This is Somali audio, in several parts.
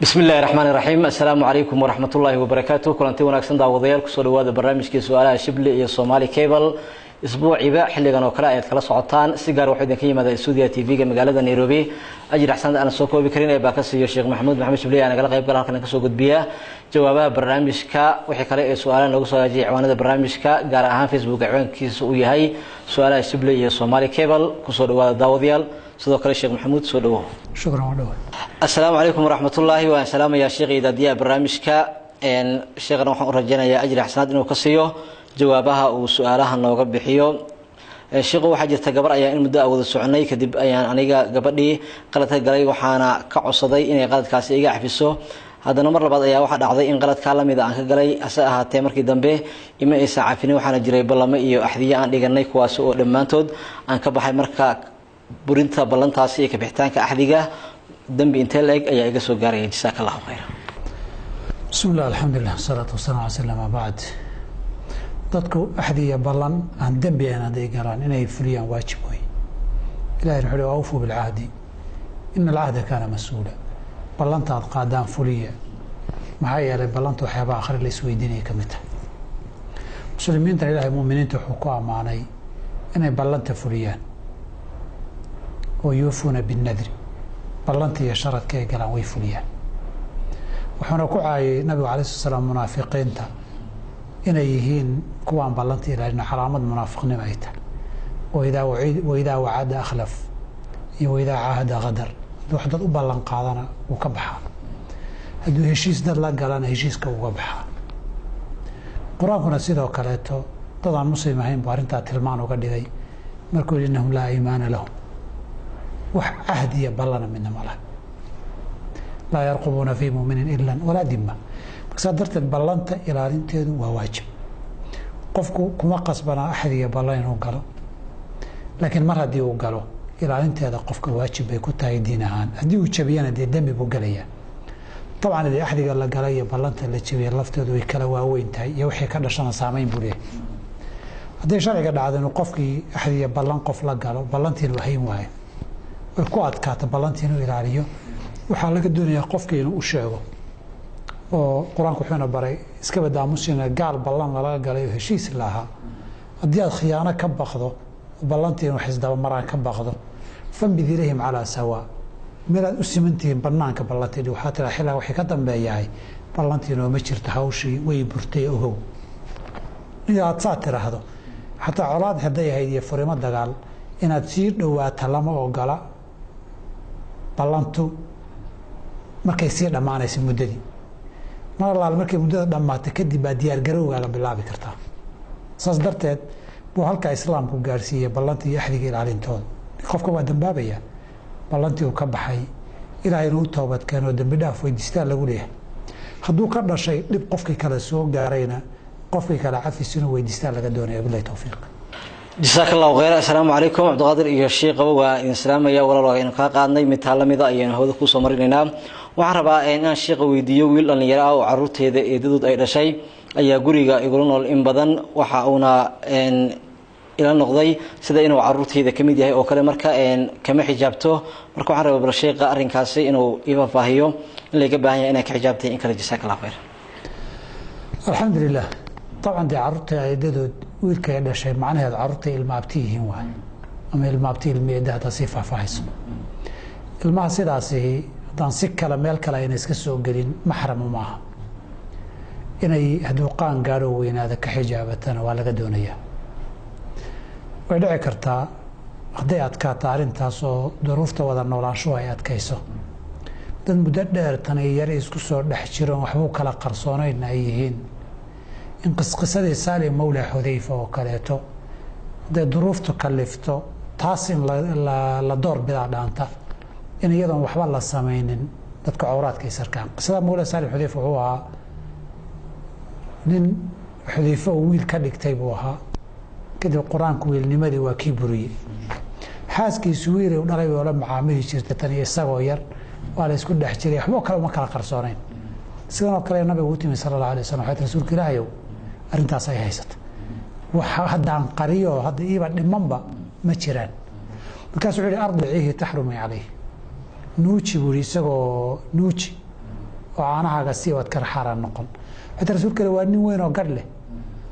بسم الله الرحمن الرحيم السلام عليكم ورحمة الله وبركاته كلنتي وناكسن داوديال كسو dhawaada barnaamijkii su'aalaha Shibli iyo Somali Cable isbuuciiba xilligan oo kala ay kala socotaan si gaar ah idin ka yimaada Studio TV-ga magaalada Nairobi ajir xasan aan soo koobi karin ee baa ka siiyo Sheekh Maxamuud Shibli aan kala qayb galay halkan ka soo gudbiya jawaabaha barnaamijka wixii kale ee su'aalaha lagu soo raajiyay ciwaanada barnaamijka gaar ahaan Facebook ciwaankiisa uu yahay su'aalaha Shibli iyo Somali Cable kusoo dhawaada daawadayaal sidoo kale Sheekh Maxamuud soo dhawo shukran dhawo السلام عليكم ورحمة الله والسلام يا شيخ إذا ديا برنامجك إن شيخنا وحنا رجعنا يا أجر حسنات إنه قصيه جوابها وسؤالها إنه قبل بحيو الشيخ وحاجة تجبر أيام المدة أو السعنة كدب أيام أنا قبلي قالت قالي وحنا كعصدي إني قالت كاسي إيجا حفظه هذا نمر بعض أيام واحد أعضي إن قالت كلام إذا أنك قالي أسأها تمر كدنبه إما إسعافني وحنا جري بالله ما إيو أحذية عن لجنة كواسو لما تود أنك بحي مركا برينتا بلنتاسي كبحتان كأحذية دنبي انت لك اي اجسو غاري جزاك الله خير بسم الله الحمد لله والصلاه والسلام على سيدنا بعد dadku axdiya balan aan dambi aan aday garan inay fuliyaan waajib way ilaahay wuxuu awfu bil ahdi in al ahda kana mas'uula balanta qaadaan fuliya maxay yeelay balanta waxyaaba akhir la isweydiinay kamida muslimiinta ilaahay muuminiinta wuxuu ku amaanay inay balanta fuliyaan oo yuufuna bin nadri ballantii sharadka ay galaan way fuliyaan waxaana ku caayay nabiga kaleey salaam munaafiqiinta inay yihiin kuwaan ballantii ilaalina calaamad munaafiqnimo ay tahay وإذا وعد أخلف وإذا عاهد غدر wax dad u ballan qaadana uu ka baxaa haduu heshiis dad la galana heshiiska uu ka baxaa quraankuna sidoo kale to dadaan muslim ahayn baarinta tilmaan uga dhigay markuu inahum la iimaan lahum وعهدية بلنا من ماله لا يرقبون في مؤمن إلا ولا ذمة بقصدرت البلنت إلى رنتين وواجب قفكو كما قصبنا أحدية بلين وقالوا لكن مرة دي وقالوا إلى رنت هذا قفك واجب بيكون تايدينها هدي وشبيانا دي دمي بقلية طبعا دي أحدية قال قلية بلنت اللي تشبيه لفته دوي كلا وين تاي يوحي كذا شان سامين بوليه هدي شرع قد عاد إنه قفكي أحدية بلن قف لا قالوا بلنتين وهي وهي ku adkaata ballantii inuu ilaaliyo waxa laga doonayaa qofkii inuu u sheego oo quraanku wuxuu baray iska badaamusina gaal ballan laga galay heshiis lahaa hadii aad khiyaano ka baqdo ballantii inuu xisdaba maraan ka baqdo fan bidirihim ala sawa miraad u simantiin banaanka ballantii waxa tira xilaa wixii ka dambeeyay ballantii inuu ma jirto hawshii way burtay ogow inaad saatiraahdo hatta colaad haday haydiye furimo dagaal inaad sii dhawaato lama ogola ballantu markay sii dhamaanayso muddadii markay muddada dhamaato kadib baa diyaar garowgaaga bilaabi kartaa saas darteed buu halka islaamku gaarsiiyay ballantii iyo axdiga ilaalintooda qofka waa dambaabaya ballantii uu ka baxay ilaahay inuu toobad keeno dambi dhaaf weydiistaa lagu leeyahay hadduu ka dhashay dhib qofkii kale soo gaarayna qofkii kale cafis inuu weydiistaa laga doonaya billahi tawfiiq جزاك الله خير السلام عليكم عبد القادر iyo sheekh waa in salaamaya walaalaha in ka qaadnay mid taalamida ayaan hawada ku soo marinayna waxaan rabaa inaan sheekh weydiiyo wiil dhalinyaro ah oo caruurteeda eedadood ay dhashay ayaa guriga igula nool in badan waxa uuna ila noqday sida inuu caruurteeda kamid yahay oo kale marka kama xijaabto marka waxaan rabaa sheekh arrinkaasi inuu iba faahiyo in laga baahan yahay inay ka xijaabtay in kala jazaak Allah khayr alxamdulillah طبعا دي عرضتي ايدادود ويلكا يدشاي معناها عرضتي المابتيهين واي اما المابتي الميداد صفه فاحص الما سيداسي دان سي كلا ميل كلا inay iska soo galin maxram ma aha inay haduuqaan gaaro weynaada ka xijaabatana waa laga doonayaa way dhici kartaa haday aad ka taarintaas oo duruufta wada noolaansho ay adkayso dad muddo dheer tan yar isku soo dhex jiraan waxba kala qarsoonayn ay yihiin in qisqisada Salim Mawla Hudayfa oo kaleeto de duruuftu kalifto taas in la door bida dhaanta in iyadan waxba la sameeynin dadka awraadka isarkaan qisada Mawla Salim Hudayfa oo ah nin Hudayfa oo wiil ka dhigtay buu ahaa kadib quraanku wiilnimadii waa kii buriyay xaaskiisu wiilay u dhalay oo la macaamili jirtay tan isagoo yar waa la isku dhex jiray waxba kale ma kala qarsoonayn sidoo kale nabiga uu timi sallallahu alayhi wasallam xayta rasuulka ilaahay arintaas ay haysato waxa hadaan qariyo hada iiba dhimanba ma jiraan markaas wuxuu ardiihi tahrumi alayhi nuuji buri isagoo nuuji وعناها قسي وتكرحارا نقل حتى رسول كلا واني وين وقال له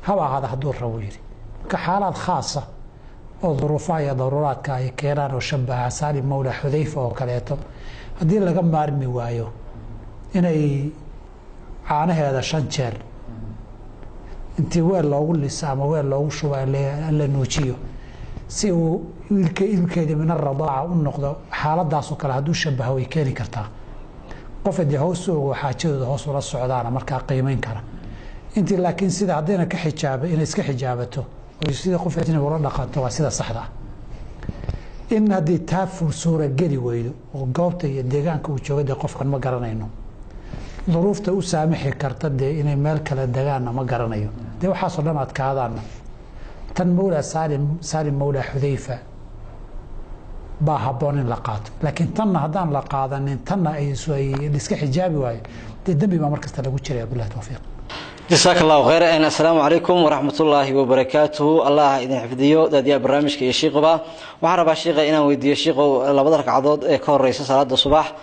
هوا هذا حضور رويري كحالات خاصة وظروفها ضرورات كاي كيران وشبه سالم مولى حذيفة وكليته هدي لقى مارمي وايو إني عانها هذا شنجر انت وين لو قول لي سامة وين لو شو اللي نوتشيو سيو يلكي من الرضاعة والنقطة حالات داسو كلا هدو شبه ويكيري كرتا قفدي هوسو وحاجده هوس ولا السعودانة مركا قيمين كرا انت لكن سيدا عدينا كحجابة إن اسك حجابته وسيدا قفدي ورا دقته وسيدا صحدا إن هذه تافر صورة جري ويدو وقوبته يديجان كوجود قف كان ما قرنينه ظروفته وسامحي كرتد إن مالك للدجان ما قرنيه ده وحصل لنا كهذا تن مولى سالم مولى حذيفة باهبون لقات لكن تن هدان لقات ان تن اي سوي ديسك حجابي واي دبي ما مركز تلاقو جري بالله توفيق جزاك الله خير السلام عليكم ورحمة الله وبركاته الله إذن حفظيو داديا برنامجك يا شيخبا وحرب الشيخ إنا ويدي الشيخ لبدرك عضود كور رئيس صلاة الصباح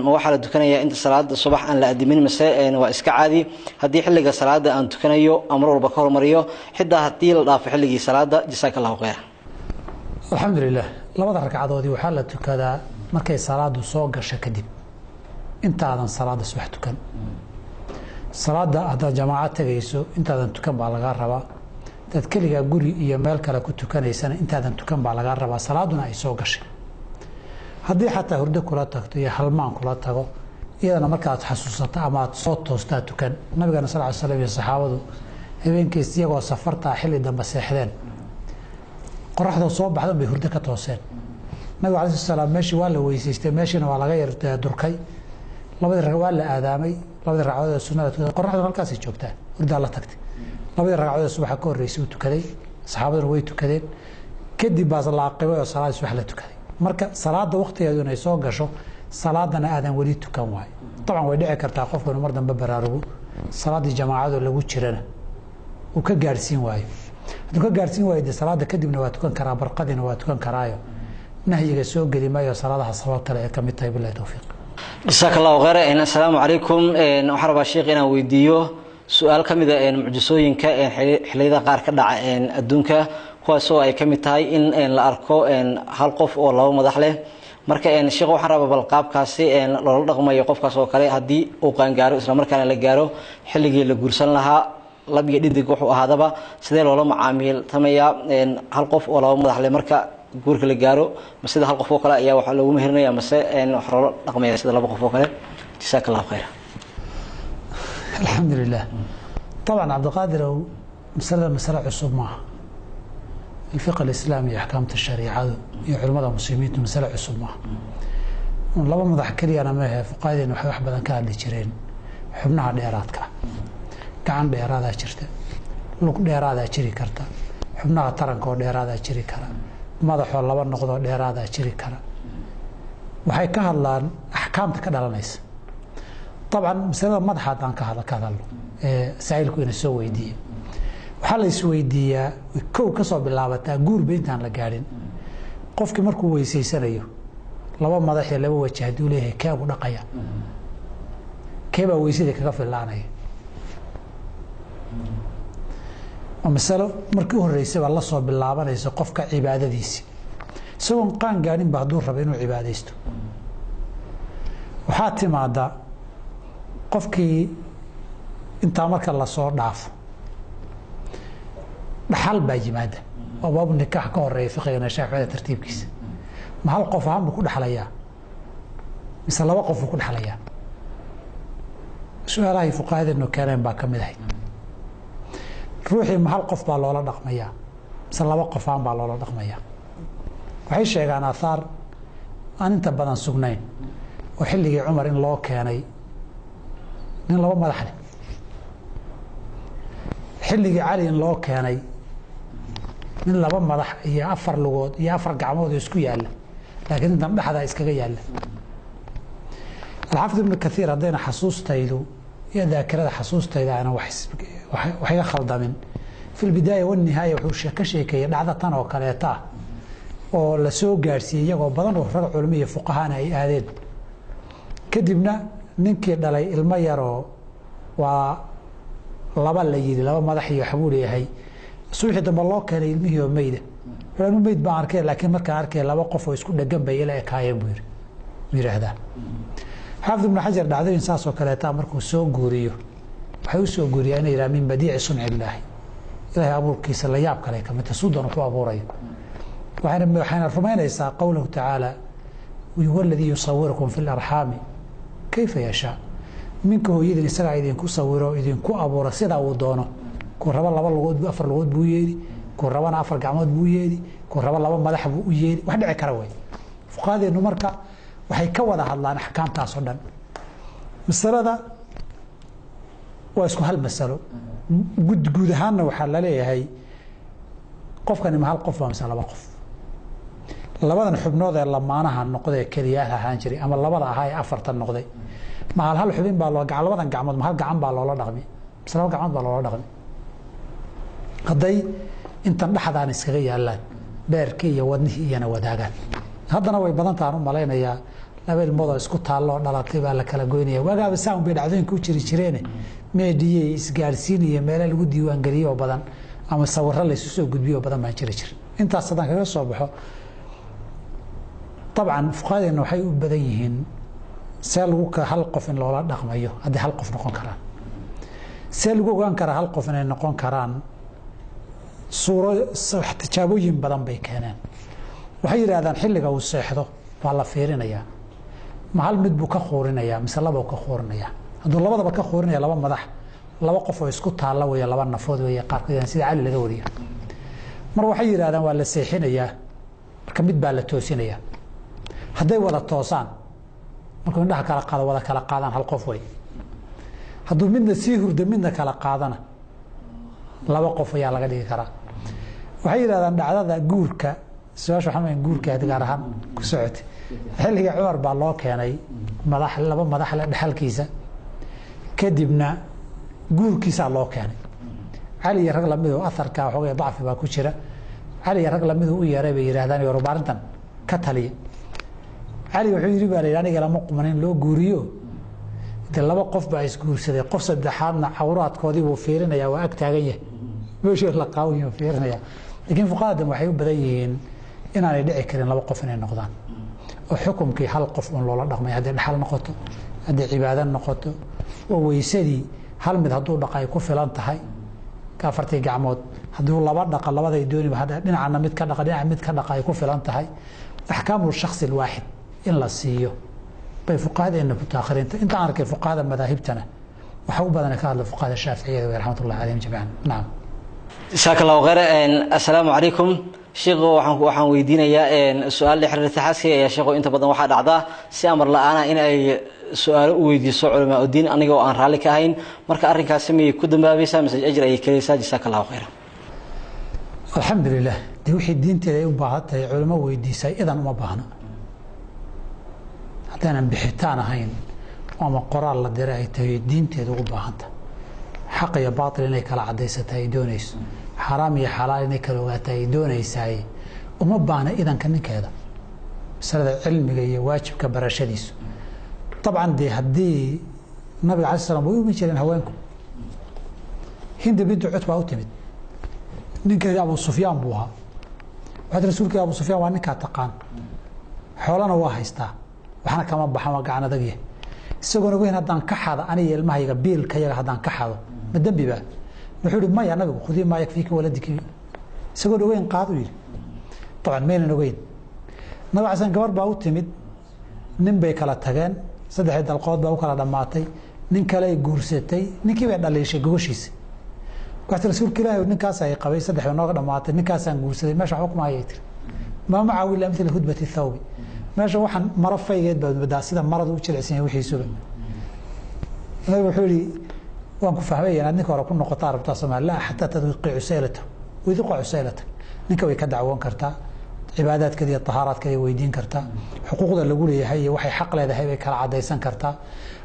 موحل الدكانية أنت صلاة الصباح أن لا أدمين مساء وإسك عادي هدي حلقة صلاة أن تكنيو أمرو بكور مريو حدا هدي في حلقة صلاة جزاك الله خير الحمد لله لبدرك عضودي وحالة كذا مركي صلاة سوق شكدب أنت هذا صلاة الصباح تكن صلاة هذا جماعة تجيسو أنت هذا تكن على الغربة تذكرك جوري يمال كلا كنت كان يسنة أنت هذا تكن على الغربة صلاةنا يسوقش هذه حتى هرد كلا تكتو يا حلمان كلا تكو إذا أنا مركز تحسسات أما صوت توستات تكن النبي صلى الله عليه وسلم الصحابة هبين كيسيا وسافرت حل دم بسحدان قرحة صوب بعدهم بهرد كتوسين النبي عليه السلام ماشي ولا ويسيست ماشي ولا غير دركي labada ragcadood la aadaamay labada ragcadood sunnada qorraxda halkaas ay joogtaa urda la tagtay labada ragcadood subax ka horeysay uu tukaday saxaabaduna way tukadeen kadib baa la aqibay oo salaad subax la tukaday marka salaada waqtigeedu inay soo gasho salaadana aadan wali tukan waay طبعا way dhici kartaa qofku inuu mar dambe baraarugo salaadii jamaacadu lagu jirana uu ka gaarsiin waayo haduu ka gaarsiin waayo salaada kadibna waa tukan karaa barqadina waa tukan karaayo nahyiga soo gali maayo salaadaha sabab kale ka mid tahay billahi tawfiiq جزاك الله خير السلام عليكم وحرب الشيخ إنا ويديو سؤال كم إذا معجزوين كحليدا قار كدع الدنيا كواسو أي كم تاي إن الأركو هالقف أو الله مدحله مركا الشيخ وحرب بالقاب كاسي لو رقم يقف كاسو كله هدي أو كان جارو إسلام مركا لجارو حلقي لجورسن لها لبي يدي جوح هذا با سيد الله معامل ثمية هالقف أو الله مدحله مركا guurka la gaaro masida hal qof oo kale ayaa waxa lagu mehernayaa mase xorro dhaqameed sida laba qof oo kale جزاك الله خير الحمد لله طبعا عبد القادر مسألة عصوب معها الفقه الإسلامي أحكام الشريعة علماء المسلمين مسألة عصوب معها لما مضح كلي أنا ما هي فقاعدة إنه واحد بدن كان لجيرين حبنا ديرات كان ديرات شرته لوك ديرات شري كرتا حبنا ترنكو ديرات شري كرا madaxoo laba noqdo dheeraada jiri kara waxay ka hadlaan ahkaamta ka dhalanaysa طبعا مسألة madaxa aan ka hadalno saa'ilku inuu soo weydiiyo waxa la isweydiiyaa koow ka soo bilaabata guur beentaan la gaarin qofkii markuu weyseysanayo laba madax iyo laba wajah haduu leeyahay kaagu dhaqaya keeba weysida kaga filaanaya ومثلا مركي هريسه والله صوب باللابانيسه قفك عبادتيسي سواء قان غانين بهدور رب انه عباديستو waxaa timaada qofkii inta marka la soo dhaafo dhaxal baa yimaada oo baab nikah ka horeeyay fiqigana shaafici tartiibkiisa ma hal qof aan ku dhaxlaya mise laba qof ku dhaxlaya su'aalaha fuqahaada inuu keeneen baa kamid ah ruuxii mahal qof baa loola dhaqmaya mise laba qof aan baa loola dhaqmaya waxay sheegaan athar aan inta badan sugnayn oo xilligii Umar in loo keenay nin laba madax leh xilligii Ali in loo keenay nin laba madax iyo afar lugood iyo afar gacmood isku yaala laakiin inta dhaxda iskaga yaala الحافظ ابن كثير هذين حسوستيدو يا ذاكرة حسوستيدا أنا وحي خلدمين في البداية والنهاية وحوش كشيكية دعدة وكاليتا ولا سوق جارسية وبدن وفرق علمية فقهانا أي آذين كدبنا ninkii dhalay ilmo yaroo waa laba la yidhi laba madax iyo waxbuu leeyahay suuxii dambe loo keenay ilmihii oo meyda anu meyd baan arkay laakiin markaan arkay laba qof oo isku dhegan bay ila ekaayeen buu yidhaahdaa xaafid ibnu xajar dhacdooyin saasoo kaleeta markuu soo guuriyo waxay u soo guuriyaa inay yidhaha min badiici sunci illaahi ilaahay abuurkiisa la yaab kale ka midta sudan wuxuu abuurayo waxayna rumaynaysaa qowlahu tacaala huwa aladii yusawirukum fi larxaami kayfa yashaa minka hooyadin isagaa idinku sawiro idinku abuura sidaa uu doono kuu raba laba lugood afar lugood buu yeeli kuu rabana afar gacmood buu yeeli kuu raba laba madax buu u yeeli wax dhici kara wey fuqahadeenu marka waxay ka wada hadlaan axkaamtaas oo dhan masalada waa isku hal masalo guud ahaanna waxaa la leeyahay qofkani ma hal qof baa mise laba qof labadan xubnood ee lamaanaha noqday keliyaha ahaan jiray ama labada ahaa ee afartan noqday ma hal xubin baa labadan gacmood ma hal gacan baa loola dhaqmi mise laba gacmood baa loola dhaqmi hadday intan dhexdaan iskaga yaalaan beerkii iyo wadnihii iyana wadaagaan haddana way badan tahan u malaynayaa laba ilmoodoo isku taalloo dhalatay baa la kala goynaya wagaaba saan bay dhacdooyinka u jiri jireene meediyey isgaarsiinaya meela lagu diiwaangeliyo oo badan ama sawirro laysu soo gudbiyo oo badan baan jiri jir intaas haddaan kaga soo baxo dabcan fuqahadeena waxay u badan yihiin see lagu hal qof in loola dhaqmayo haddii hal qof noqon karaan see lagu ogaan karaa hal qof inay noqon karaan tijaabooyin badan bay keeneen waxay yidhahdaan xilliga uu seexdo waa la fiirinayaa ma hal mid buu ka quurinayaa mise laba ka quurinayaa hadduu labadaba ka quurinaya laba madax laba qof oo isku taalla weeye laba nafood weeye qaarkood sida cali laga wariyo mar waxay yidhahdaan waa la seexinayaa marka mid baa la toosinayaa hadday wada toosaan markuu indhaha kala qaado wada kala qaadaan hal qof wey hadduu midna sii hurdo midna kala qaadana laba qof ayaa laga dhigi karaa waxay yidhahdaan dhacdada guurka su-aasha waxaa guurka gaar ahaan ku socotay xilliga cumar baa loo keenay laba madax le dhexalkiisa kadibna guurkiisaa loo keenay cali iyo rag lamid oo aharka waxoogay dacfi baa ku jira cali iyo rag lamid u yeeray bay yidhahdaan yoruba arrintan ka taliya cali wuxuu yidhi baa la yidhi aniga lama qumanin loo guuriyo de laba qof baa isguursaday qof saddexaadna cawraadkoodii buu fiirinayaa waa ag taagan yahay meeshii la qaawiyo fiirinaya laakiin fuqahadan waxay u badan yihiin inaanay dhici karin laba qof inay noqdaan oo xukumkii hal qof un loola dhaqmay hadday dhaxal noqoto hadday cibaado noqoto oo weysadii hal mid hadduu dhaqa ay ku filan tahay afartii gacmood hadduu laba dhaqa labaday dooniba dhinacana mid ka dhaqa dhinaca mid ka dhaqa ay ku filan tahay axkaamu shakhsi alwaaxid in la siiyo bay fuqahadeena mutaakhiriinta intaan arkay fuqahada madaahibtana waxa u badan ka hadla fuqahada shaaficiyada way raxmatullahi calayhim jamiican nacam jazaaka allahu khayr assalaamu calaykum sheekhu waxaan weydiinayaa su-aal la xiriirta xaaskiga ayaa sheekhu inta badan waxaa dhacdaa si amar la-aana in ay su-aalo u weydiiso culamaa udiin aniga oo aan raalli ka ahayn marka arrinkaasi miyay ku dambaabaysaa mise ajir ayay kelaysaa jazaaka allahu khayra alxamdulilah dee wixii diinteeda ay u baahan tahay culamo weydiisay idan uma baahna haddaanan bixitaan ahayn ama qoraal la diray ay tahay diinteeda ugu baahanta xaq iyo baatil inay kala cadaysata ay doonayso xaraam iyo xalaal inay kala ogaata ay doonaysaay uma baahna idanka ninkeeda masalada cilmiga iyo waajibka barashadiisu dabcan dee haddii nabiga alai slam way umi jireen haweenku hindi bintu cutbaa u timid ninkeedii abu sufyaan buu ahaa waxaad rasuulkii abu sufyaan waa ninkaa taqaan xoolana waa haystaa waxna kama baxan waa gacan adagya isagoona weyn haddaan ka xado aniga ilmahayga biilkayaga haddaan ka xado ma dembi baa wuxuu ihi maya nabigu khudii maa yakfiika waladiki isagoona ogeyn qaad u yidhi dabcan maynan ogeyn nabi xasan gabar baa u timid nin bay kala tageen saddexdii dalqood baa u kala dhammaatay nin kale ay guursatay ninkii bay dhaliishay gogoshiisa waxaad rasuulka ilaahi ninkaas ay qabay saddex bay nooga dhammaatay ninkaasaan guursaday meesha waxba kuma hayay tiri maa macahu ilaa mila hudbati thawbi meesha waxaan maro faygeed baad badaa sida maradu u jilicsan yahay wixiisuba nabigu wuxuu yihi waan ku fahmay inaad ninka hore ku noqotaa rabtaa Soomaaliya la xataa tadwiqi cusaylata wadiqa cusaylata ninka way ka dacwoon kartaa cibaadaadkeeda iyo tahaaraadkeeda weydiin kartaa xuquuqda lagu leeyahay iyo waxay xaq leedahay bay kala cadaysan kartaa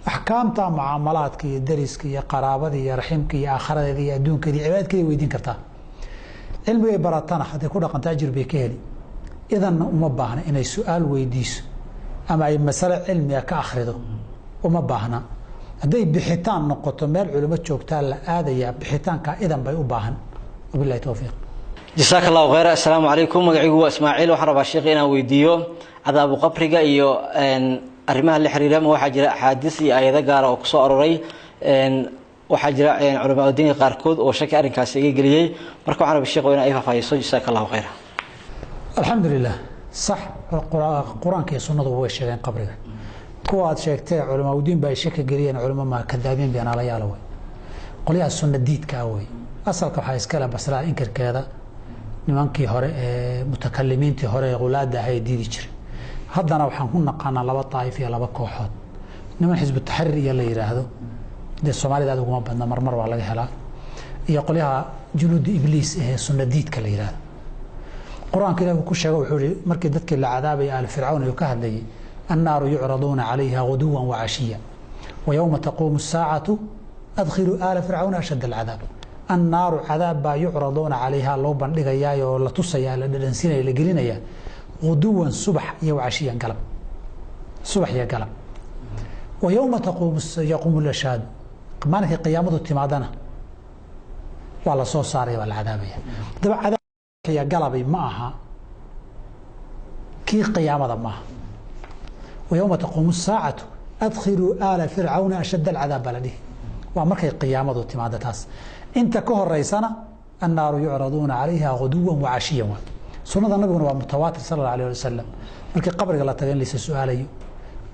axkaamta mucaamalaadka iyo dariska iyo qaraabada iyo raximka iyo aakhiradeeda iyo adduunkeeda iyo cibaadadkeeda weydiin kartaa cilmigay baratana hadday ku dhaqanto ajir bay ka heli idanna uma baahna inay su-aal weydiiso ama ay masale cilmiga ka akhrido uma baahna hadday bixitaan noqoto meel culimo joogtaa la aadaya bixitaanka idan bay u baahan wabillahi tawfiiq jazaaka allahu khayra assalaamu calaykum magaciigu waa ismaaciil waxaan rabaa sheekh inaan weydiiyo cadaabu qabriga iyo arrimaha la xiriira ma waxaa jira axaadiis iyo aayado gaara oo kusoo aroray waxaa jira culamaa diinka qaarkood oo shaki arrinkaasi iga geliyey marka waxaan rabaa sheekh inaan ay faahfaahiso jazaaka allahu khayra alxamdulilah sax qur-aanka iyo sunnadu way sheegeen qabriga kuwa aad sheegtay culamaa diin baa ay shaki geliyeen culamo ma kadaabiin beenaalayaal way qolyaha sunna diidka way asalka waxaa iska leh basraa inkirkeeda nimankii hore ee mutakalimiintii hore ee qulaada ahay diidi jiray haddana waxaan ku naqaanaa laba taa'if iyo laba kooxood niman xisbu taxriir iyo la yiraahdo de Soomaalida aad ugu badna marmar waa laga helaa iyo qolyaha junuud ibliis ee sunna diidka la yiraahdo quraanka Ilaahay ku sheegay wuxuu yiri markii dadkii la cadaabay al fircawn iyo ka hadlayay النار يعرضون عليها غدوا وعشيا ويوم تقوم الساعة أدخلوا آل فرعون أشد العذاب النار عذاب يعرضون عليها لو بندقيا ولا تصيا لدنسينا لقلينيا غدوا صبح وعشيا قلب صبح يا قلب ويوم يقوم الأشهاد ما نهي قيامة التمادنا والله صو صاري والعذابية دبع عذاب يا قلبي معها كي قيامة معها ويوم تقوم الساعة أدخلوا آل فرعون أشد العذاب بلده ومركي قيامة التمادتاس انت كهر رئيسنا النار يعرضون عليها غدوا وعشيا سنة النبي متواتر صلى الله عليه وسلم مركي قبرك الله تغين ليس سؤالي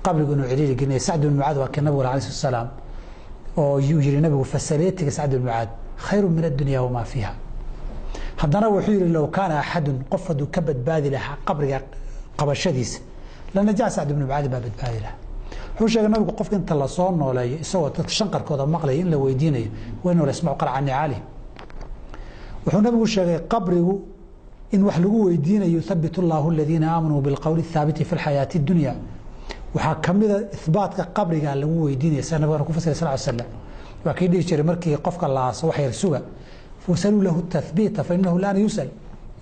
قبرك انه عريري قلنا سعد بن معاذ وكان النبي عليه السلام ويجري النبي فسليتك سعد بن معاذ خير من الدنيا وما فيها هذا وحير لو كان أحد قفد كبد باذي لها قبرك قبل شديس لأن جاء سعد بن معاذ باب باذي لها حوش النبي قفك انت الله صون ولا يسوى تشنقر كذا مقلي إن لو يديني وإنه يسمعوا قرع عني عالي وحو النبي الشيخ قبره إن وحلقوا يدين يثبت الله الذين آمنوا بالقول الثابت في الحياة الدنيا وحكم إثبات قبر قال له يدين سنة بقى نكون صلى الله عليه وسلم وأكيد يشتري مركي قفك الله صوح يرسوه فسألوا له التثبيت فإنه لا يسأل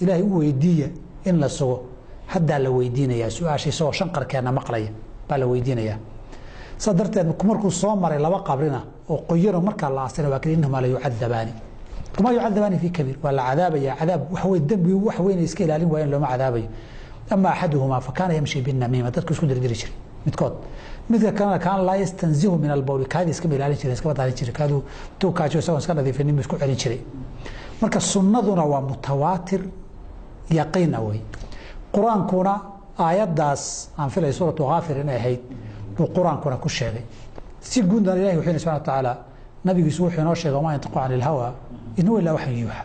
إلهي هو يدية إن لا سوى حتى لو يدين يا سوى شيء سوى شنقر كان مقلية بل لو يدين يا صدرت أن كمركو الصومر إلى قبرنا وقيروا مركا الله عصر وأكيد إنهما لا يعذبان وما يعذبان في كبير ولا عذاب يا عذاب وحوي الدم وحوين يسكيل عليهم وين لو ما عذابي أما أحدهما فكان يمشي بالنميمة تذكر شو دري شري متكود مثل كان لا يستنزه من البول كاد يسكيل عليه شري يسكيل عليه شري كادو تو كاجو سواء كان ذي فيني مسكو عليه شري مركا السنة ومتواتر يقين أوي قرآن كنا آيات داس عن في سورة غافر إن هيد وقرآن كنا كل شيء سيقول الله وحين سبحانه وتعالى نبي يسوع ينشر وما ينطق عن الهوى إن هو إلا وحي يوحى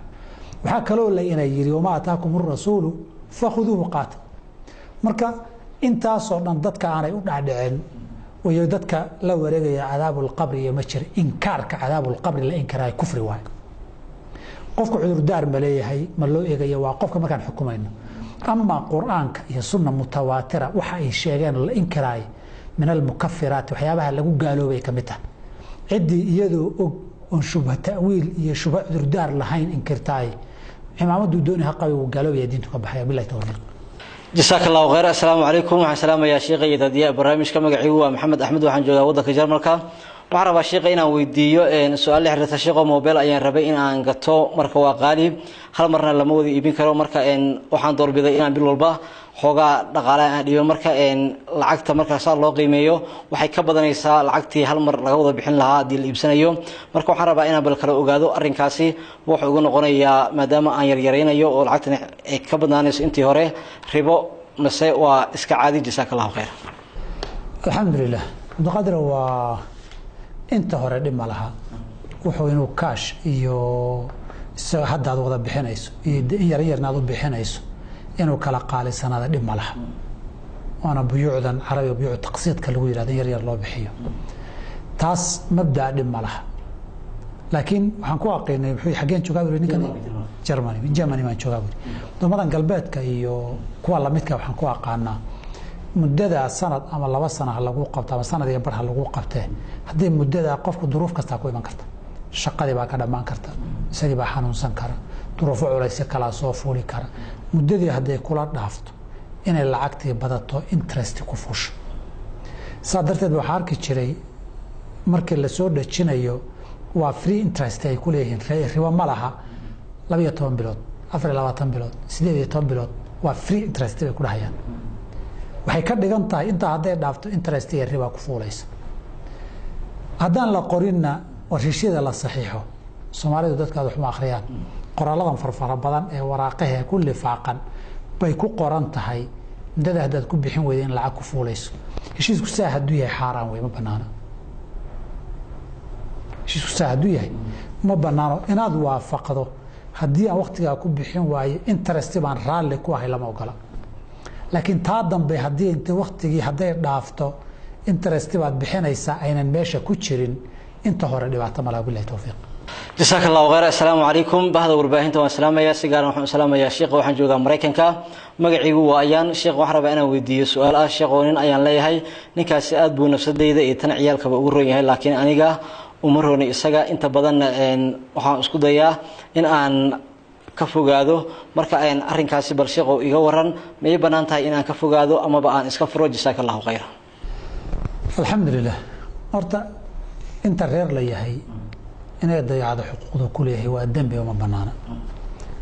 وحكى له إن يجري وما أتاكم الرسول فخذوه قاتل مركا أنت صرنا ضدك أنا يقول عن ويدتك لو رجع عذاب القبر يمشر إنكارك عذاب القبر لا إنكار كفر واحد قفك عذر دار ملاي هي ملو إيجا وقفك ما كان حكومين أما قرآنك هي سنة متواترة وحي الشيئين الإنكار من المكفرات وحيابها اللي قالوا بيكمتها عدي يدو أن شبه تأويل يشبه دردار لهين إنكرتاي إمامة دونها قوي وقالوا يا دينتك بحياة بالله توفيق جزاك الله خير السلام عليكم وعلى السلام يا شيخ يدادية برامج كما قعيوا محمد أحمد وحن جوغا ودك جرمالكا وعربا شيخ إنا ويديو سؤال اللي حرث الشيخ موبيل أيان ربي إنا أنقطو مركا وقالي هل مرنا لمودي إبين كارو مركا وحان دور بيضا إنا بالولبا xoogaa dhaqaalaha dhiyo marka lacagta marka saar loo qiimeeyo waxay ka badanaysaa lacagtii hal mar laga wada bixin lahaa hadii la iibsanayo marka waxaan rabaa inaan bal kala ogaado arrinkaasi wuxuu ugu noqonayaa maadaama aan yaryareynayo oo lacagtan ay ka badnaanayso intii hore ribo mase waa iska caadi jazakallahu khayr alxamdulilah muqadara waa inta hore dhib ma laha wuxuu inuu kaash iyo hadda aad wada bixinayso iyo yaryarna aad u bixinayso inuu kala qaali sanada dhib ma laha waana buyuucdan carabi buyuuc taqsiidka lagu yiraahdo yar loo bixiyo taas mabda dhib ma laha laakiin waxaan ku aqoonay wuxuu xageen joogaa ninkan Germany ma joogaa doomadan galbeedka iyo kuwa la midka waxaan ku aqaanaa muddada sanad ama 2 sano lagu qabto ama sanad iyo bar lagu qabtay hadii muddada qofku duruuf kasta ku iman karta shaqadii baa ka dhamaan karta sidii baa xanuunsan kara duruufo culays kala soo fuuli kara muddadii haday kula dhaafto inay lacagtii badato interest ku fuusho sadarteed waxa arki jiray markii la soo dhajinayo waa free interest ay ku leeyihiin ribo ma laha 12 bilood 24 bilood 18 bilood waa free interest ay ku dhahayaan waxay ka dhigan tahay inta haday dhaafto interest iyo riba ku fuulaysa haddaan la qorinna warshishada la saxiixo Soomaalidu dadka wax ma akhriyaan qoraaladan farfara badan ee waraaqaha ku lifaaqan bay ku qoran tahay dad hadad ku bixin weeyeen lacag ku fuulayso heshiisku saa haduu yahay xaraan way ma banaana heshiisku saa haduu yahay ma banaano inaad waafaqdo haddii aan waqtiga ku bixin waayo interest baan raali ku ahay lama ogola laakiin taa dambe haddii inta waqtigii haday dhaafto interest baad bixinaysa aynan meesha ku jirin inta hore dhibaato ma laha billahi tawfiiq جزاك الله خير السلام عليكم بهذا ورباهنت والسلام يا سيجار والسلام يا شيخ وحن جوجا مريكنكا مقعيقو وأيان شيخ وحرب أنا ودي سؤال الشيخ ونين أيان ليهاي نكاس أدبو نفس الديدة يتنعيال كبأورو يهاي لكن أنيقا ومرهوني إساقا انت بدن وحان اسكو دايا إن أن كفوقادو مركا أين أرين كاسي بالشيخ وإيقوران ما يبنانتها إن أن كفوقادو أما بقان اسكفرو جزاك الله خير الحمد لله أرتا انت غير ليهاي inay dayacdo xuquuqda ku leeyahay waa dambi oo ma banaana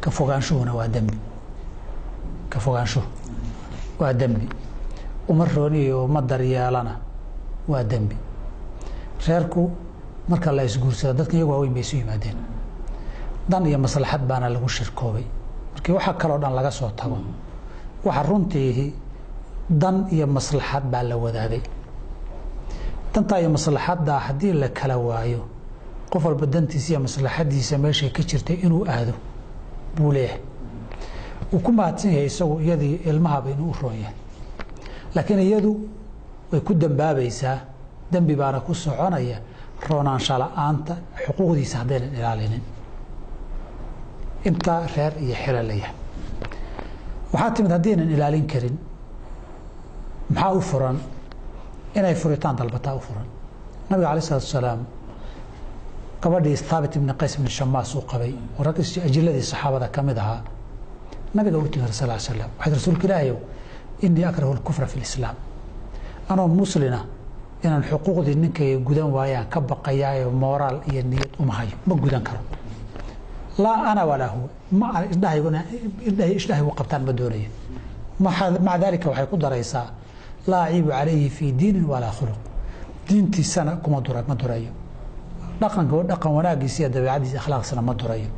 ka fogaanshuhuna waa dambi ka fogaansho waa dambi umar rooniyo ma daryeelana waa dambi reerku marka la isguursado dadka iyagu way meesoo yimaadeen dan iyo maslaxad baana lagu shirkoobay markii waxa kale oo dhan laga soo tago waxa runtii dan iyo maslaxad baa la wadaagay danta iyo maslaxadda hadii la kala waayo qof walba dantiisa iyo maslaxadiisa meesha ka jirtay inuu aado buulee uu ku maadsan yahay isagu iyadii ilmaha inuu u rooyay laakiin iyadu way ku dambaabaysaa dambi baana ku soconaya roonaansha la'aanta xuquuqdiisa haddaynan ilaalinin inta reer iyo xilal leeyahay waxaa timid haddaynan ilaalin karin maxaa u furan inay furitaan dalbataa u furan nabiga calayhi salaatu wasalaam gabadhii Thabit ibn Qais ibn Shammas uu qabay oo rag ajiladii saxaabada kamid ahaa nabiga uu tigir sallallahu alayhi wasallam waxa rasuulka ilaahay inni akrahu al-kufra fi al-islam ana muslina inaan xuquuqdii ninkay gudan waayaan ka baqayaayo moral iyo niyad uma hayo ma gudan karo la ana wala huwa ma indhahayguna indhahay waqtan ma doonayo ma dalika waxay ku daraysaa la aibu alayhi fi din wala khuluq diintii sana kuma ma durayo dhaqan wanaagiisa iyo dabeecadiisa akhlaaqsana ma durayo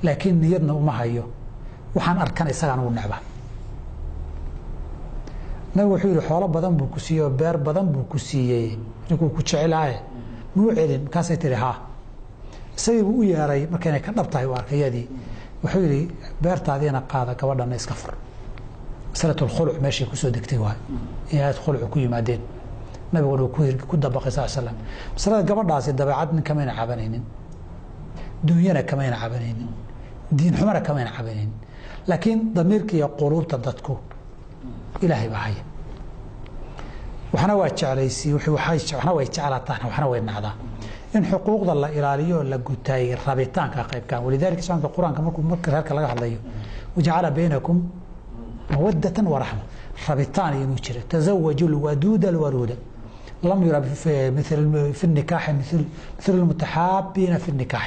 laakiin niyadna uma hayo waxaan arkan isagaan ugu necba nabi wuxuu yiri xoolo badan buu ku siiyay beer badan buu ku siiyay ninkuu ku jecelaay muu celin kaasay tiri ha say uu yeeray markay ka dhabtahay oo arkayadii wuxuu yiri beertaadiina qaada gabadhana iska fur salatul khuluc meeshii ku soo degtay waay inaad khuluc ku yimaadeen nabigu wuxuu ku dabaqay sallam salada gabadhaasi dabeecad nin kama cabanaynin dunyana kama cabanaynin diin xumana kama cabanaynin laakiin damirka iyo quluubta dadku ilaahay baa haya waxana waa jeclaysi waxana way jeclaataan waxana way nacdaa in xuquuqda la ilaaliyo la gutay rabitaanka qaybkan walidaalka sunnada quraanka marka reerka laga hadlayo waja'ala baynakum mawaddatan wa rahma rabitaan inuu jiro tazawwajul wadud alwaruda لم يرى في النكاح مثل المتحابين في النكاح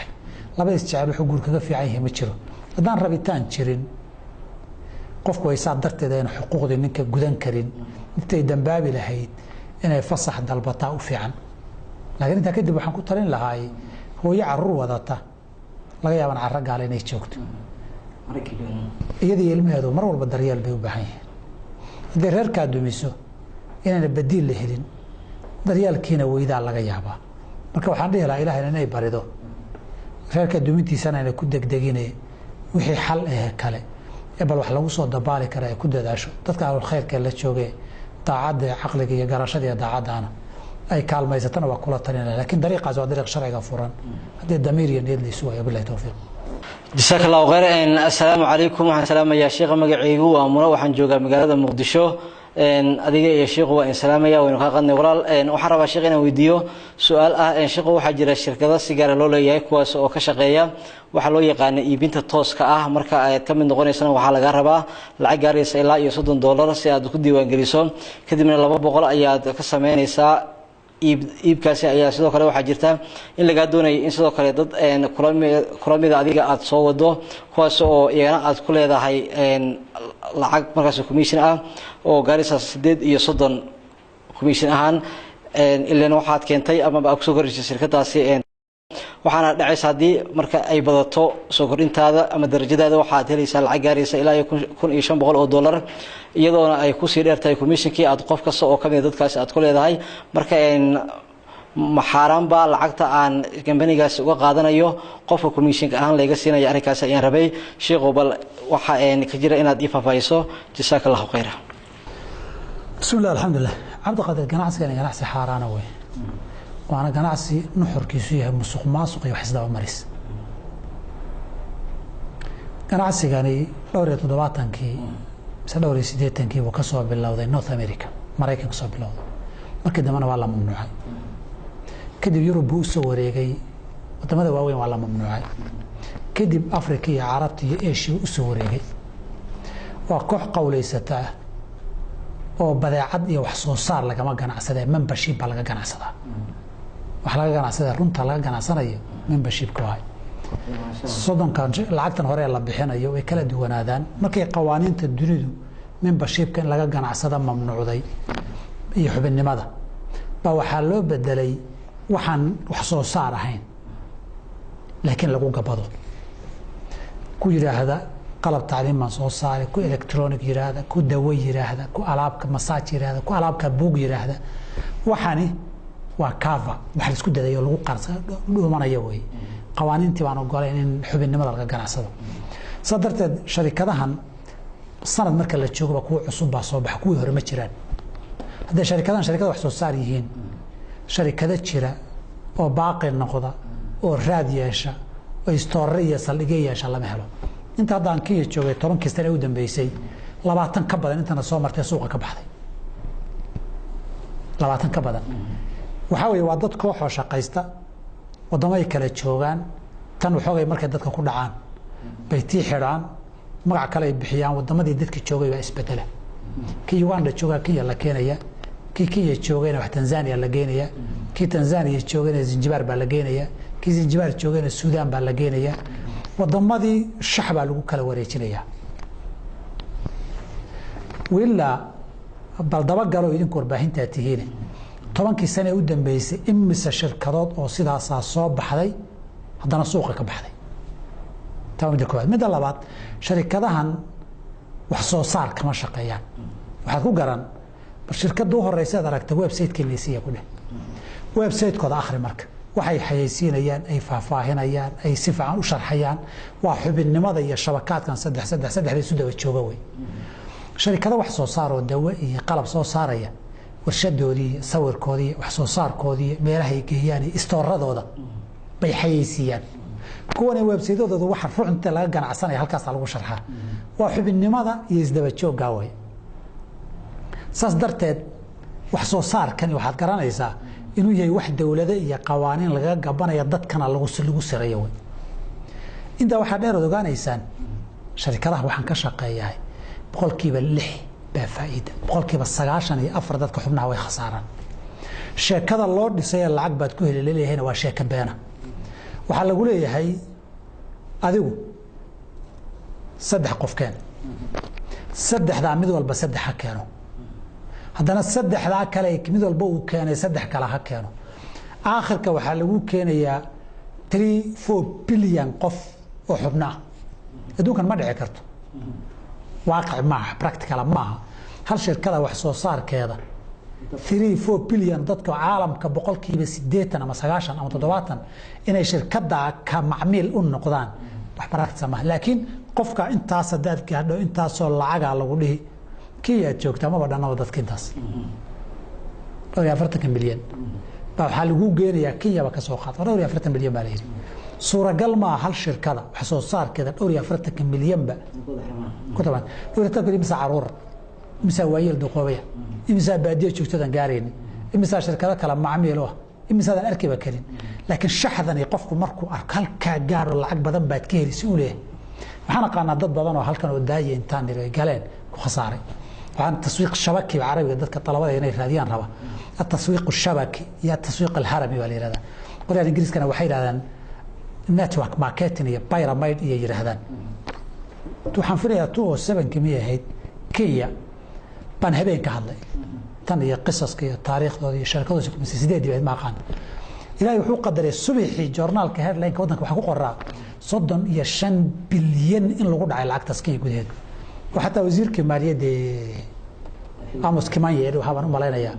لبدا استعمال حقوق كذا في عيه ما جرو هدان ربيتان جيرين qofku way saad darteed in xuquuqda ninka gudan karin intay dambaabi lahayd inay fasax dalbata u fiican laakiin inta kadib waxaan ku talin lahaay hooyo carruur wadata laga yaabaan carra gaal inay joogto iyadii ilmaheedu mar walba daryeel bay u baahan yihiin haddii reerka dumiso inaan badiil la helin daryeelkiina weydaa laga yaabaa marka waxaan dhihi lahaa ilaahay inay barido reerka dumintiisana inay ku degdeginay wixii xal kale bal wax lagu soo dabaali kara ay ku dadaasho dadka aan khayrka la joogay taacada aqliga iyo garashada iyo daacadana ay kaalmaysatana waa kula talinaa laakiin dariiqaas waa dariiq sharciga furan hadii damiir iyo niyad liisu waayo billahi tawfiiq جزاك الله خير السلام عليكم وعلى السلام يا شيخ مقعيقو وامنا وحن جوجا مقالة مقدشو adiga iyo sheekhu waa in salaamaya waynu ka qadnay walaal waxa rabaa sheekh inaan weydiiyo su'aal ah sheekhu waxa jira shirkado sigaar loo leeyahay kuwaas oo ka shaqeeya waxa loo yaqaan iibinta tooska ah marka ay ka mid noqonaysana waxa laga rabaa lacag gaaraysa ilaa iyo $30 si aad ku diiwaan geliso kadibna 200 ayaad ka sameynaysaa iibkaasi ayaa sidoo kale waxaa jirta in laga doonayo in sidoo kale dad kulamida adiga aad soo wado kuwaas oo iyana aad ku leedahay lacag markaas commission ah oo gaaraysa 38 commission ahaan ilaa waxaad keentay ama aad ku soo korisay shirkadaasi waxaana dhacaysa hadii marka ay badato soo kordhintaada ama darajadaada waxaad helaysaa lacag gaaraysa ilaa $1500 iyadoona ay ku sii dheertahay commissionkii aad qof kasta oo kamid dadkaas aad ku leedahay marka maxaaran ba lacagta aan company-gaas uga qaadanayo qofka commission ahaan laga siinayo arrinkaas ayaan rabay sheekh bal waxa ka jira inaad ifafayso jazakallahu khayran bismillah alhamdulillah abda qadir ganacsi xaaraana way waana ganacsi nuxurkiisu yahay musuq maasuq iyo xisdaba maris ganacsigani dhowr iyo 70-kii mise dhowr iyo 80-kii uu ka soo bilowday North America Mareykanka soo bilowday markii dambana waa la mamnuucay kadib Yurub uu soo wareegay wadamada waaweyn waa la mamnuucay kadib Afrika iyo Carabta iyo Asia uu soo wareegay waa koox qowleysata oo badeecad iyo wax soo saar laga ganacsaday membership baa laga ganacsadaa wax laga ganacsaday runta laga ganacsanayo membership ka waay soddonkan lacagtan hore la bixinayo way kala duwanaadaan markay qawaaniinta dunidu membership kan laga ganacsada mamnuucday iyo xubinnimada baa waxa loo bedelay waxaan wax soo saar ahayn laakiin lagu gabado ku yiraahda qalab tacliim soo saaray ku electronic yiraahda ku dawo yiraahda ku alaabka massage yiraahda ku alaabka buug yiraahda waxani waa cover wax la isku dadayo lagu qarsa dhumanayo way qawaaniintii baan ogolayn in xubinnimada laga ganacsado sadarteed sharikadahan sanad marka la joogo kuwa cusub baa soo bax kuwii hore ma jiraan hadda sharikada wax soo saar yihiin sharikada jira oo baaqi noqda oo raad yeesha oo store iyo saldhig yeesha lama helo inta hadaan kii joogay 10 sano u dambeysay 20 ka badan intana soo martay suuqa ka baxday 20 ka badan waxa weeye waa dad koox oo shaqaysta wadamada kala joogan tan waxoogay markay dadka ku dhacaan bay tii xiraan magac kale ay bixiyaan wadamadii dadka joogay waa isbedela kii Uganda jooga kii la keenaya kii joogayna wax Tanzania la geenaya kii Tanzania joogayna Zanzibar baa la geenaya kii Zanzibar joogayna Suudaan baa la geenaya wadamadii shaxba lagu kala wareejinaya willa bal daba galo idinku warbaahinta tihiin 10 sano u dambeysay imisa shirkadood oo sidaas soo baxday haddana suuqa ka baxday taamida koowaad mid labaad sharikadahan wax soo saar kama shaqeeyaan waxaad ku garan shirkadu horeysa aragtay website-kiisa ku dheh website-kooda akhri marka waxay xayeysiinayaan ay faahfaahinayaan ay si fiican u sharxayaan waa xubinnimada iyo shabakadkan saddex isu daba jooga way sharikada wax soo saar oo dawo iyo qalab soo saaraya warshadoodii sawirkoodii wax soo saarkoodii meelaha ay geeyaan istooradooda bay xayeysiiyaan kuwan website-dooda waxa ruuxinta laga ganacsanaya halkaas lagu sharxaa waa xubinnimada iyo isdaba joogga way saas darteed wax soo saarkan waxaad garanaysaa inuu yahay wax dawladda iyo qawaaniin laga gabanaya dadkana lagu sareeyo way inta waxa dheer ogaanaysaan sharikadaha waxaan ka shaqeeyahay 6% baa faa'iido 94% dadka xubnaha way khasaaraan sheekada loo dhisay lacag baad ku heli leeyahayna waa sheeka beena waxa lagu leeyahay adigu 3 qofkeen 3 mid walba 3 keeno haddana 3 kale mid walba uu keenay 3 kale ha keeno aakhirka waxa lagu keenayaa 3-4 bilyan qof oo xubnaa adduunkan ma dhici karto واقع معه براكتيكال معه هل شركة wax soo saarkeeda 3-4 bilyan dadka caalamka boqolkiiba 80 ama 90 ama 70 inay shirkada ka macmiil u noqdaan wax baraagta ma laakiin qofka intaas hadaad gaadho intaas oo lacag lagu dhihi kii aad joogta ma badana dadka intaas 40 milyan baa waxa lagu geenayaa Kenya ka soo qaad 40 milyan baa leeyahay suuragal ma hal shirkada wax soo saarkeeda 40 milyan ba كتبان لو تقول مسا عرور مسا وايل دقوبيا مسا باديه joogtadan gaareen مسا shirkado kala macmiilo مسا aan arkiba karin laakiin shaxdan ay qofku markuu arko halka gaaro lacag badan baad ka helisi u leeyahay waxaan aqaanaa dad badan oo halkan oo daayay intaan galeen ku khasaaray waxaan taswiiq shabaki carabiga dadka talabada inay raadiyaan raba التسويق الشبكي يا التسويق الهرمي ولا هذا قلنا الإنجليز كانوا وحيد هذا نتورك ماركتينج يا بايراميد يجري هذا توحن فريا تو 7 كمية هيد كيا بان هبين كهذا تاني قصص كي تاريخ ذي شركات سيدي بعد ما قان إلى يحو قدر الصبح جورنال كهذا لين كودنك وحقوق الرا صدّن يشن بليون إن لقود على العقد تسكين جديد وحتى وزير كمالية دي أمس كمان يعرف هذا ملاينا يا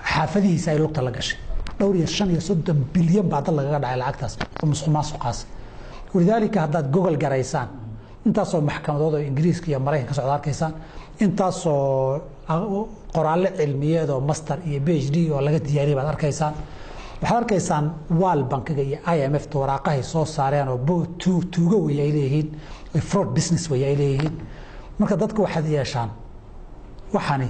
حافظه ساي لقطة لقش دوري الشن يصدّن بليون بعد الله قاد على العقد تس ومسخ قاس ولذلك هذا جوجل جرايسان انت صو محكمة ضد إنجليز كي أمريكا كسعودار كيسان انت صو قرآن علمية دو ماستر PhD ولا قد دياري بعد أركيسان waxaad arkaysaan wal bankiga iyo IMF waraaqahay soo saareen oo tuugo way leeyihiin fraud business way leeyihiin marka dadku waxaad yeeshaan waxani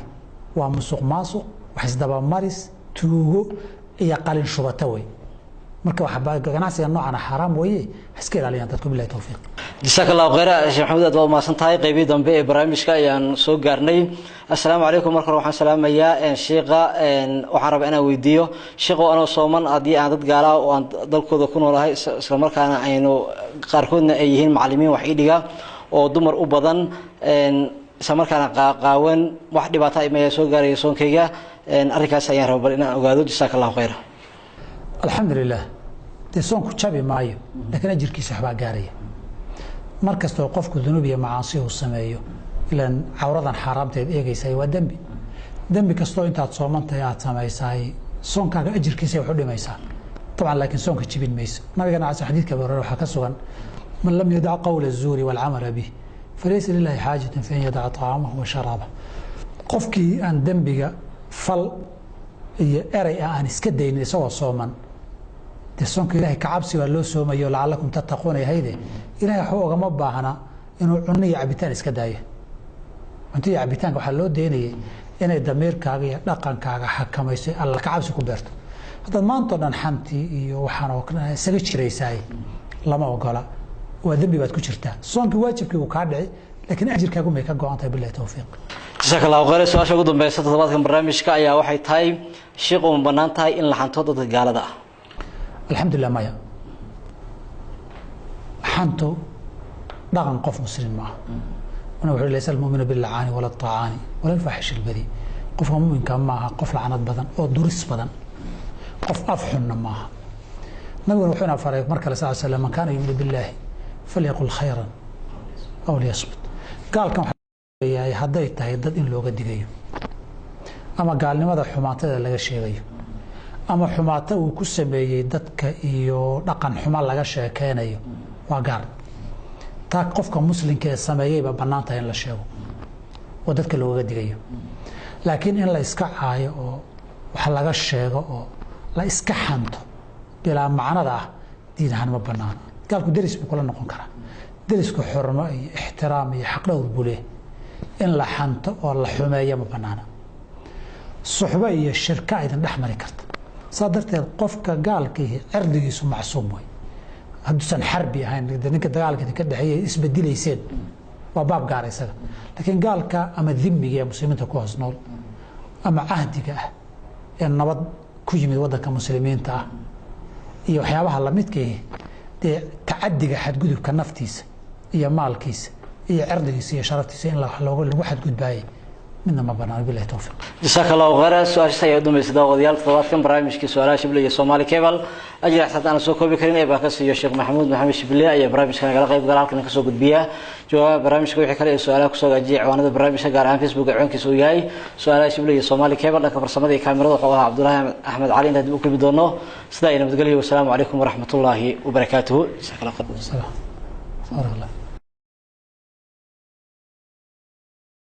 waa musuqmaasuq wax isdaba maris tuugo iyo qalin shubata way marka waxa ganacsiga noocan xaraam weeye iska ilaaliyaan dadku billahi tawfiiq جزاك الله خير شيخ محمود أدوار ما سنتهاي قيبي دنبي برامج كأيان سوق قرني السلام عليكم ورحمة الله السلام يا شيخة وحرب أنا ويديو شيخ وأنا صومن أدي عدد قالا وأن ضلكوا ذكون ولا هاي سلامر كان عينو قاركون أيهن معلمين وحيدها ودمر أبدا سلامر كان قاون واحد باتاي ما يسوق قاري يسون كيجا أريكا سيارة وبرنا أقعدوا جزاك الله خير الحمد لله تسون كتشابي معي لكن أجر كيس حبا قارية مركز توقفك ذنوب يا معاصيه السمايو لأن عورضا حرامتي إيجيساي ودمبي دمبي كستو أنت تصومنت يا تسمايساي سون كاga أجركيسا وحول ميسا طبعا لكن سون كتشبين ميس ما بيجنا عايز حديث كبير روح كسوان من لم يدع قول الزور والعمل به فليس لله حاجة في أن يدع طعامه وشرابه قفكي أن دمبي فل أري أن إسكدين سوى صومن تسونك إلهي كعبسي والله سومي لعلكم تتقون هيدي إلهي حوغ ما باهنا إنه عني عبيتان إسكدايه أنت عبيتان وحلو ديني إن الدمير كاغي لقان كاغا حكميسي الله كعبسي كبرت هذا ما أنطرنا نحنتي وحانا وكنا سجدش ريساي لما وقالا وذنبي بات كشرتا صونك واجبك وكادعي لكن أجر كاغو ميكا قوانتا بالله توفيق جزاك الله خير سؤال شو قدام بيسات طبعا برنامج كأيا واحد تاي شيء قوم بنان تاي إن لحنتو ضد الجالة الحمد لله مايا حنتو دغن قف مسلم معه ونوحي ليس المؤمن باللعان ولا الطعان ولا الفاحش البذيء قف مؤمن كان معها قف لعنات بدن أو درس بدن قف أفحن معها نبي روحنا فريق مركز صلى الله عليه وسلم من كان يؤمن بالله فليقل خيرا أو ليصمت قال كم يا هديت هيدد إن لو قد جاي أما قال لماذا حماته لا شيء غير ama xumaata uu ku sameeyay dadka iyo dhaqan xumaan laga sheekeynayo waa gaar taa qofka muslimka ee sameeyayba banaanta in la sheego oo dadka looga digayo laakiin in la iska caayo oo wax laga sheego oo la iska xanto bila macnada ah diin ahaan ma banaana galku daris buu kula noqon karaa darisku xurmo iyo ixtiraam iyo xaq dhowr buu leeyahay in la xanto oo la xumeeyo ma banaana suxba iyo shirka aydan dhaxmari karta صادرت قفك قال كيه عرضي سو معصوم وي هدوسن حربي هاي ninka dagaalka ka dhaxeeyay isbedelayseen waa baab gaar isaga laakiin gaalka ama dhimmiga ee muslimiinta ku hoosnool ama ahdiga ah ee nabad ku yimid wadanka muslimiinta ah iyo waxyaabaha la midka ah taadiga xadgudubka naftiisa iyo maalkiisa iyo cirdigiisa iyo sharaftiisa in lagu xadgudbaayo من ما بنى بالله توفيق. جزاك الله خيرا سؤال سيد مسعود وديال طلبات كم برامج كسؤال شبلي الصومالي كيبل أجل أحسن أنا سوق بكرين إيه بحكي يا شيخ محمود شبلي أي برامج كان قال قيب قال كنا كسوق بيا جواب برامج كوي حكى لي سؤال كسوق أجي عوانا برامج قال عن فيسبوك عن كسوق جاي سؤال شبلي الصومالي كيبل لك برسمة كاميرا وقوها عبد الله أحمد علي ندي بكل بدونه سداينا بتقولي والسلام عليكم ورحمة الله وبركاته. جزاك الله خير. السلام.